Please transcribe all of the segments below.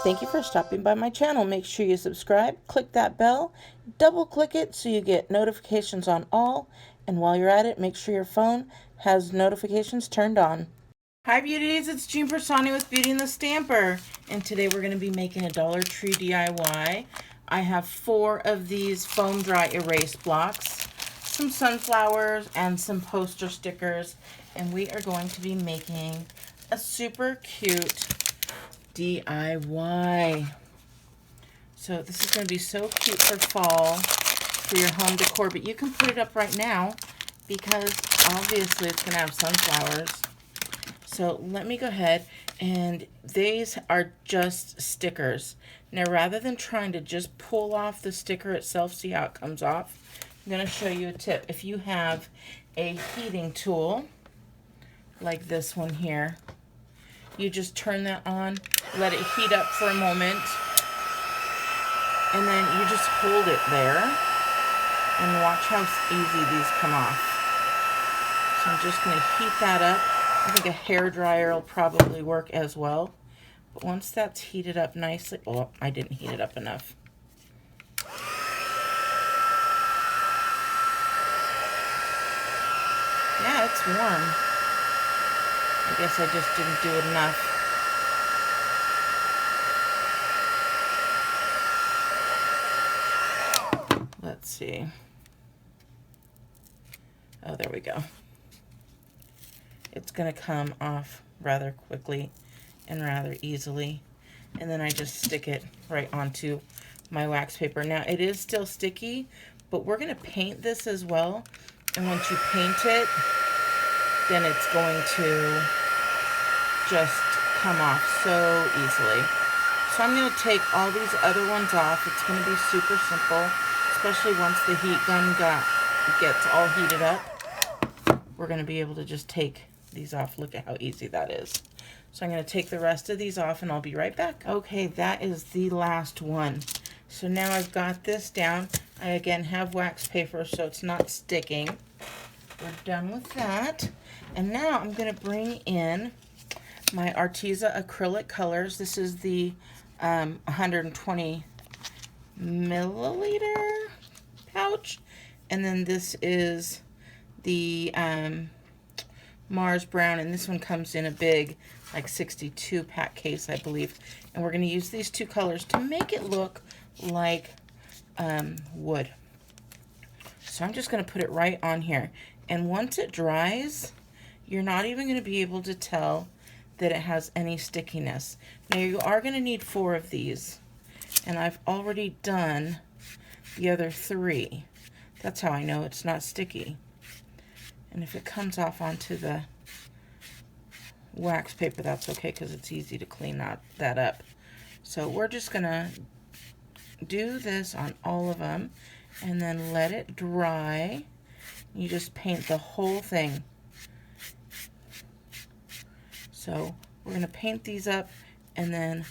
Thank you for stopping by my channel. Make sure you subscribe, click that bell, double click it so you get notifications on all. And while you're at it, make sure your phone has notifications turned on. Hi beauties, it's Jean Piersanti with Beauty and the Stamper. And today we're going to be making a Dollar Tree DIY. I have 4 of these foam dry erase blocks, some sunflowers, and some poster stickers. And we are going to be making a super cute DIY. So this is going to be so cute for fall, for your home decor, but you can put it up right now because obviously it's going to have sunflowers. So let me go ahead, and these are just stickers. Now rather than trying to just pull off the sticker itself, see how it comes off, I'm going to show you a tip. If you have a heating tool like this one here, you just turn that on, let it heat up for a moment, and then you just hold it there and watch how easy these come off. So I'm just going to heat that up. I think a hair dryer will probably work as well. But once that's heated up nicely, oh, I didn't heat it up enough. Yeah, it's warm. I guess I just didn't do it enough. Let's see. Oh, there we go. It's going to come off rather quickly and rather easily. And then I just stick it right onto my wax paper. Now, it is still sticky, but we're going to paint this as well. And once you paint it, then it's going to just come off so easily. So I'm going to take all these other ones off. It's going to be super simple, especially once the heat gun gets all heated up. We're going to be able to just take these off. Look at how easy that is. So I'm going to take the rest of these off and I'll be right back. Okay, that is the last one. So now I've got this down. I again have wax paper so it's not sticking. We're done with that. And now I'm going to bring in my Arteza acrylic colors. This is the 120 milliliter pouch. And then this is the Mars Brown, and this one comes in a big, like 62 pack case, I believe. And we're going to use these 2 colors to make it look like wood. So I'm just going to put it right on here. And once it dries, you're not even going to be able to tell that it has any stickiness. Now you are going to need 4 of these, and I've already done the other 3. That's how I know it's not sticky. And if it comes off onto the wax paper, that's okay because it's easy to clean that up. So we're just going to do this on all of them and then let it dry. You just paint the whole thing. So we're going to paint these up, and then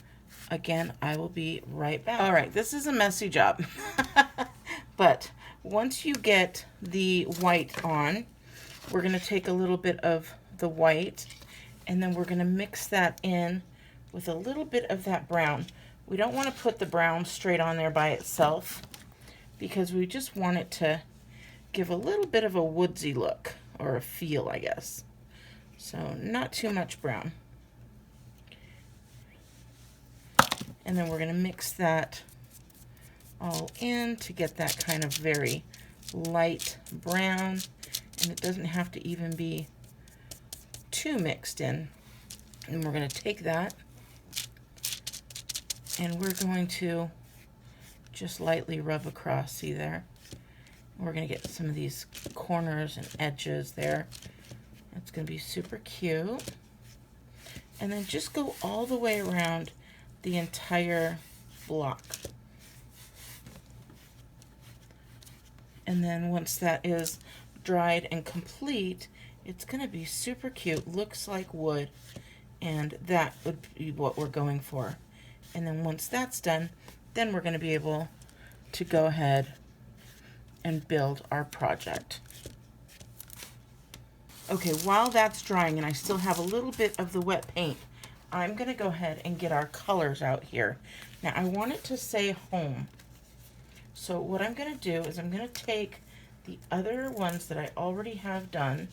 again I will be right back. All right, this is a messy job. But once you get the white on, we're going to take a little bit of the white, and then we're going to mix that in with a little bit of that brown. We don't want to put the brown straight on there by itself because we just want it to give a little bit of a woodsy look, or a feel, I guess. So not too much brown. And then we're going to mix that all in to get that kind of very light brown. And it doesn't have to even be too mixed in. And we're going to take that and we're going to just lightly rub across. See there? We're going to get some of these corners and edges there. It's going to be super cute. And then just go all the way around the entire block. And then once that is dried and complete, it's going to be super cute. Looks like wood. And that would be what we're going for. And then once that's done, then we're going to be able to go ahead and build our project. Okay, while that's drying and I still have a little bit of the wet paint, I'm going to go ahead and get our colors out here. Now, I want it to say home. So what I'm going to do is I'm going to take the other ones that I already have done,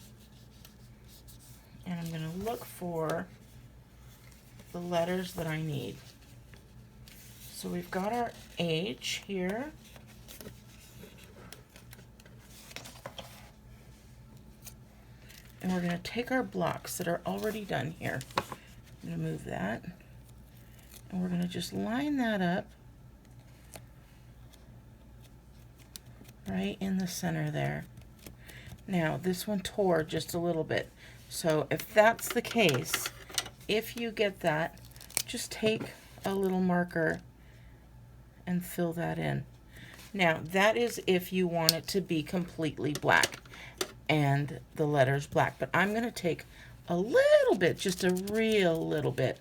and I'm going to look for the letters that I need. So we've got our H here. And we're going to take our blocks that are already done here. I'm going to move that. And we're going to just line that up right in the center there. Now, this one tore just a little bit. So if that's the case, if you get that, just take a little marker and fill that in. Now, that is if you want it to be completely black and the letters black. But I'm going to take a little bit, just a real little bit,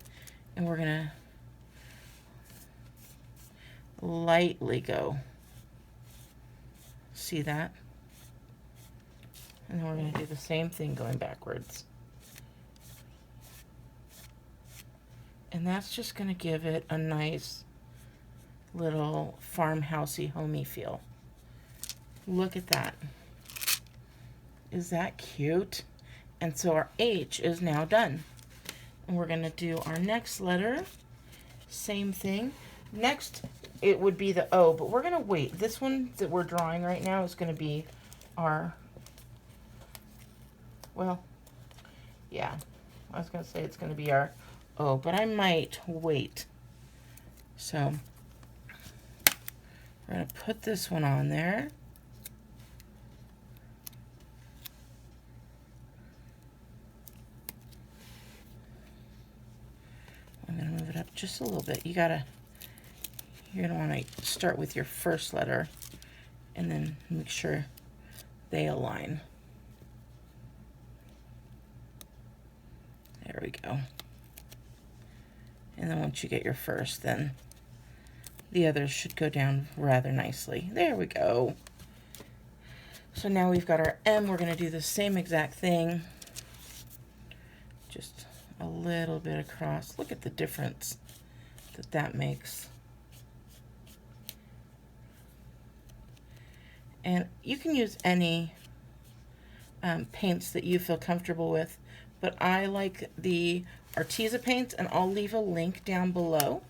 and we're going to lightly go. See that? And then we're going to do the same thing going backwards. And that's just going to give it a nice little farmhousey, homey feel. Look at that. Is that cute? And so our H is now done. And we're going to do our next letter. Same thing. Next, it would be the O, but we're going to wait. This one that we're drawing right now is going to be our, well, yeah, I was going to say it's going to be our O, but I might wait. So we're going to put this one on there. I'm going to move it up just a little bit. You're going to want to start with your first letter and then make sure they align. There we go. And then once you get your first, then the others should go down rather nicely. There we go. So now we've got our M. We're going to do the same exact thing. Just a little bit across. Look at the difference that that makes. And you can use any paints that you feel comfortable with, but I like the Arteza paints, and I'll leave a link down below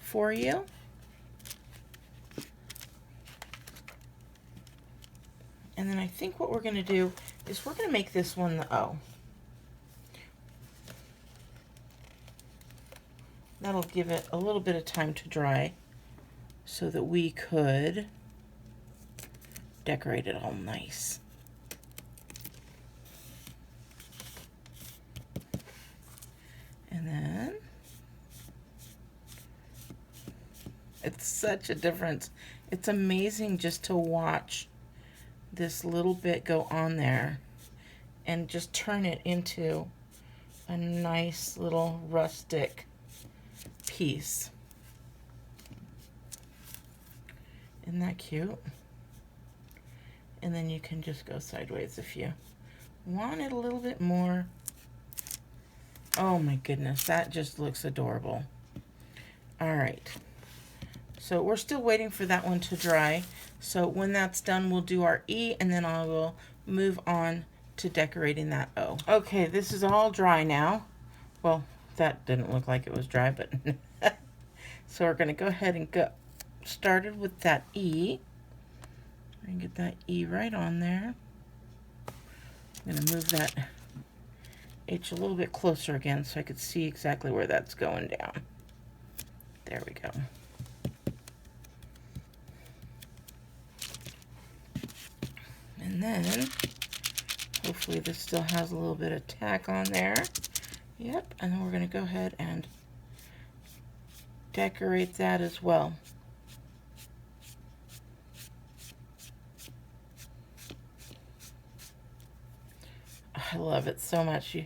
for you. And then I think what we're going to do is we're going to make this one the O. That'll give it a little bit of time to dry so that we could decorate it all nice. And then it's such a difference. It's amazing just to watch this little bit go on there and just turn it into a nice little rustic piece. Isn't that cute? And then you can just go sideways if you want it a little bit more. Oh my goodness, that just looks adorable. All right, so we're still waiting for that one to dry. So when that's done, we'll do our E, and then I will move on to decorating that O. Okay, this is all dry now. Well, that didn't look like it was dry, but so we're going to go ahead and get started with that E. And get that E right on there. I'm going to move that H a little bit closer again so I could see exactly where that's going down. There we go. And then hopefully this still has a little bit of tack on there. Yep, and then we're going to go ahead and decorate that as well. I love it so much.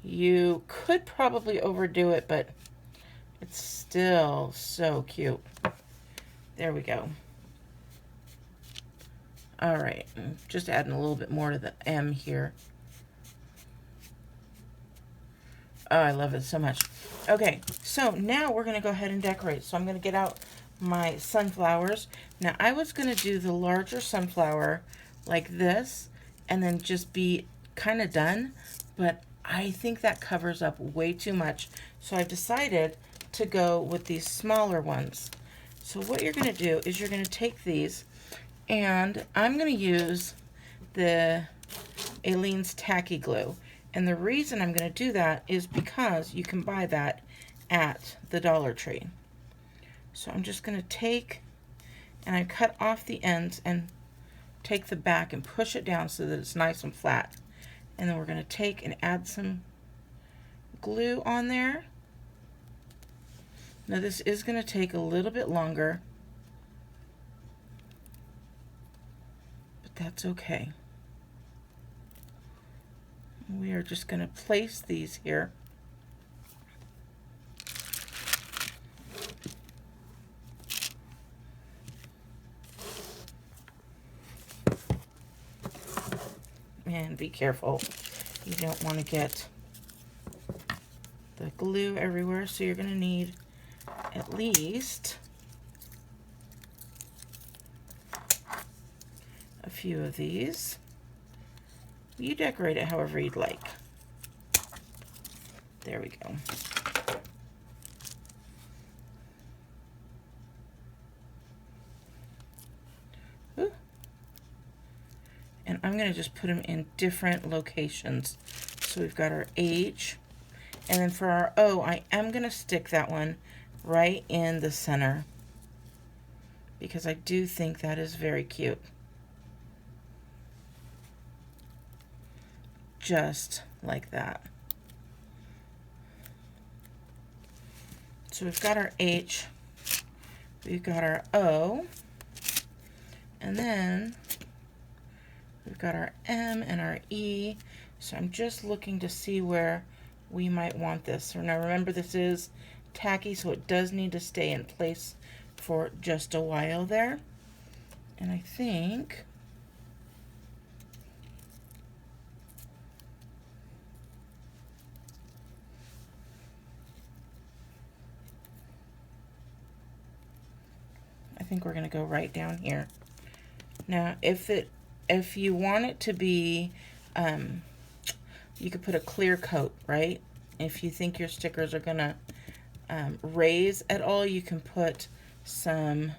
You could probably overdo it, but it's still so cute. There we go. All right, just adding a little bit more to the M here. Oh, I love it so much. Okay, so now we're going to go ahead and decorate. So I'm going to get out my sunflowers. Now, I was going to do the larger sunflower like this and then just be kind of done, but I think that covers up way too much. So I've decided to go with these smaller ones. So what you're going to do is you're going to take these, and I'm going to use the Aleene's Tacky Glue. And the reason I'm going to do that is because you can buy that at the Dollar Tree. So I'm just going to take, and I cut off the ends and take the back and push it down so that it's nice and flat. And then we're going to take and add some glue on there. Now this is going to take a little bit longer, but that's okay. We are just going to place these here. And be careful. You don't want to get the glue everywhere, so you're going to need at least a few of these. You decorate it however you'd like. There we go. Ooh. And I'm going to just put them in different locations. So we've got our H, and then for our O, I am going to stick that one right in the center because I do think that is very cute. Just like that. So we've got our H, we've got our O, and then we've got our M and our E. So I'm just looking to see where we might want this. So now remember, this is tacky, so it does need to stay in place for just a while there. And I think we're going to go right down here. Now, if you want it to be, you could put a clear coat, right? If you think your stickers are going to raise at all, you can put some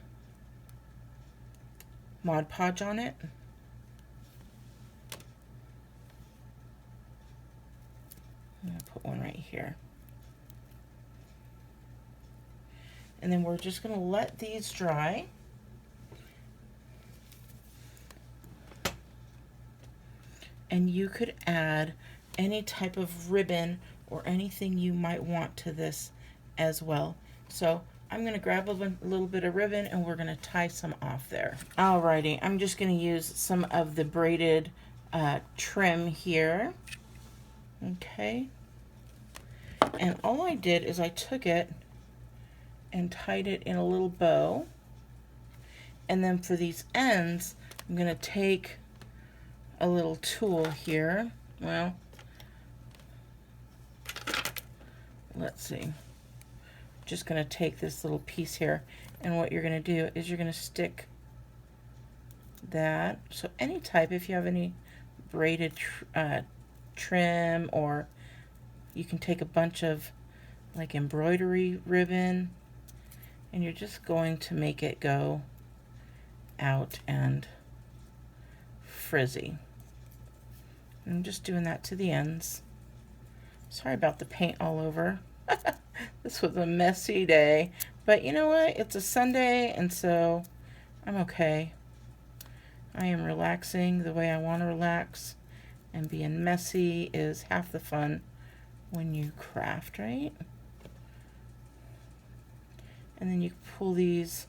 Mod Podge on it. I'm going to put one right here. And then we're just going to let these dry. And you could add any type of ribbon or anything you might want to this as well. So I'm going to grab a little bit of ribbon and we're going to tie some off there. Alrighty, I'm just going to use some of the braided trim here. Okay. And all I did is I took it and tied it in a little bow. And then for these ends, I'm going to take a little tool here. Well, let's see. Just going to take this little piece here, and what you're going to do is you're going to stick that. So any type, if you have any braided trim, or you can take a bunch of like embroidery ribbon, and you're just going to make it go out and frizzy. I'm just doing that to the ends. Sorry about the paint all over. This was a messy day, but you know what? It's a Sunday, and so I'm okay. I am relaxing the way I want to relax, and being messy is half the fun when you craft, right? And then you pull these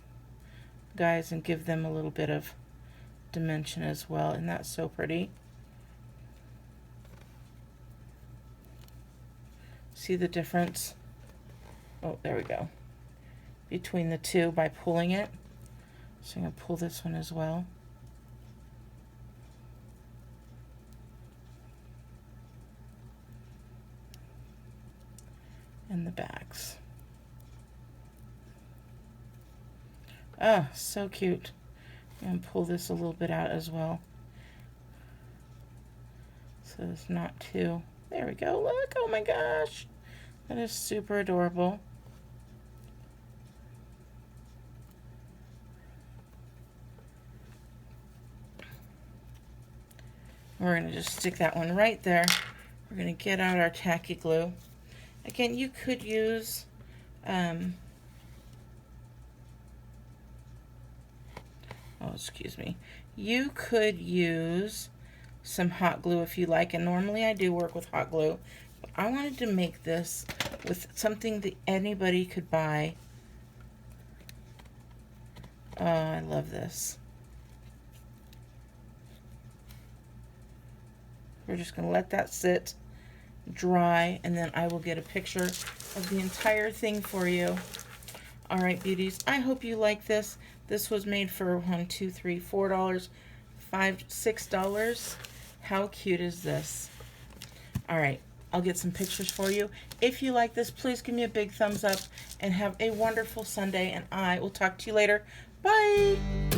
guys and give them a little bit of dimension as well, and that's so pretty. See the difference? Oh, there we go. Between the two by pulling it. So I'm going to pull this one as well. and the backs. Oh, so cute. I'm going to pull this a little bit out as well, so it's not too... There we go. Look. Oh my gosh. That is super adorable. We're going to just stick that one right there. We're going to get out our tacky glue. Again, you could use oh, excuse me. You could use some hot glue if you like, and normally I do work with hot glue, but I wanted to make this with something that anybody could buy. Oh, I love this. We're just going to let that sit, dry, and then I will get a picture of the entire thing for you. All right, beauties, I hope you like this. This was made for $1, $2, $3, $4, $5, $6. How cute is this? All right, I'll get some pictures for you. If you like this, please give me a big thumbs up and have a wonderful Sunday, and I will talk to you later. Bye.